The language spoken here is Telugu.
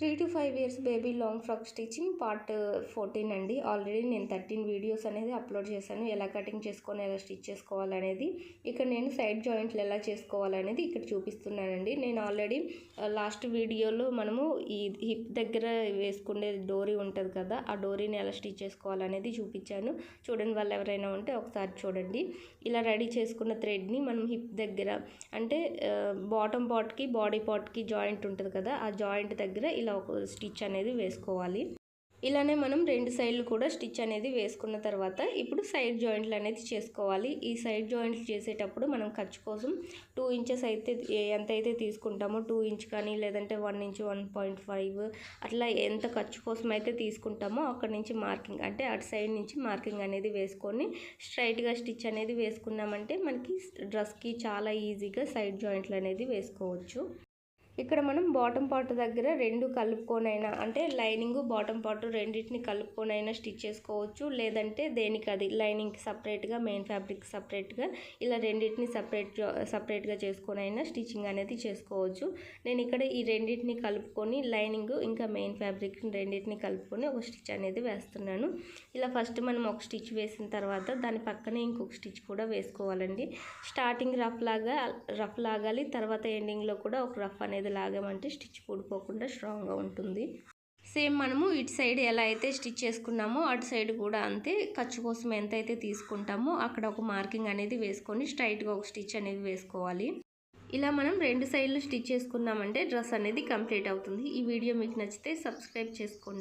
3 to 5 years baby long frock stitching part 14 అండి. ఆల్రెడీ నేను 13 వీడియోస్ అనేది అప్లోడ్ చేశాను. ఎలా కటింగ్ చేసుకొని ఎలా స్టిచ్ చేసుకోవాలనేది. ఇక్కడ నేను సైడ్ జాయింట్లు ఎలా చేసుకోవాలనేది ఇక్కడ చూపిస్తున్నానండి. నేను ఆల్రెడీ లాస్ట్ వీడియోలో మనము ఈ హిప్ దగ్గర వేసుకునే డోరీ ఉంటుంది కదా, ఆ డోరీని ఎలా స్టిచ్ చేసుకోవాలనేది చూపించాను. చూడని వాళ్ళు ఎవరైనా ఉంటే ఒకసారి చూడండి. ఇలా రెడీ చేసుకున్న థ్రెడ్ని మనం హిప్ దగ్గర అంటే బాటమ్ పార్ట్కి బాడీ పార్ట్కి జాయింట్ ఉంటుంది కదా, ఆ జాయింట్ దగ్గర ఇలా ఒక స్టిచ్ అనేది వేసుకోవాలి. ఇలానే మనం రెండు సైడ్లు కూడా స్టిచ్ అనేది వేసుకున్న తర్వాత ఇప్పుడు సైడ్ జాయింట్లు అనేది చేసుకోవాలి. ఈ సైడ్ జాయింట్లు చేసేటప్పుడు మనం ఖర్చు కోసం 2 ఇంచెస్ అయితే ఎంతైతే తీసుకుంటామో 2 ఇంచ్ కానీ లేదంటే 1 ఇంచ్ 1.5 అట్లా ఎంత ఖర్చు కోసం అయితే తీసుకుంటామో అక్కడి నుంచి మార్కింగ్ అంటే అటు సైడ్ నుంచి మార్కింగ్ అనేది వేసుకొని స్ట్రైట్గా స్టిచ్ అనేది వేసుకున్నామంటే మనకి డ్రెస్కి చాలా ఈజీగా సైడ్ జాయింట్లు అనేది వేసుకోవచ్చు. ఇక్కడ మనం బాటమ్ పార్ట్ దగ్గర రెండు కలుపుకొనైనా అంటే లైనింగ్ బాటమ్ పార్ట్ రెండింటిని కలుపుకొనైనా స్టిచ్ చేసుకోవచ్చు. లేదంటే దేనికి అది లైనింగ్కి సపరేట్గా మెయిన్ ఫ్యాబ్రిక్ సపరేట్గా ఇలా రెండింటిని సపరేట్గా చేసుకొనైనా స్టిచ్చింగ్ అనేది చేసుకోవచ్చు. నేను ఇక్కడ ఈ రెండింటిని కలుపుకొని లైనింగ్ ఇంకా మెయిన్ ఫ్యాబ్రిక్ రెండింటిని కలుపుకొని ఒక స్టిచ్ అనేది వేస్తున్నాను. ఇలా ఫస్ట్ మనం ఒక స్టిచ్ వేసిన తర్వాత దాని పక్కనే ఇంకొక స్టిచ్ కూడా వేసుకోవాలండి. స్టార్టింగ్ రఫ్ లాగాలి, తర్వాత ఎండింగ్లో కూడా ఒక రఫ్ అనేది లాగామంటే స్టిచ్ ఊడిపోకుండా స్ట్రాంగ్గా ఉంటుంది. సేమ్ మనము ఇటు సైడ్ ఎలా అయితే స్టిచ్ చేసుకున్నామో అటు సైడ్ కూడా అంతే. ఖర్చు కోసం ఎంత అయితే తీసుకుంటామో అక్కడ ఒక మార్కింగ్ అనేది వేసుకొని స్ట్రైట్గా ఒక స్టిచ్ అనేది వేసుకోవాలి. ఇలా మనం రెండు సైడ్లు స్టిచ్ చేసుకున్నామంటే డ్రెస్ అనేది కంప్లీట్ అవుతుంది. ఈ వీడియో మీకు నచ్చితే సబ్స్క్రైబ్ చేసుకోండి.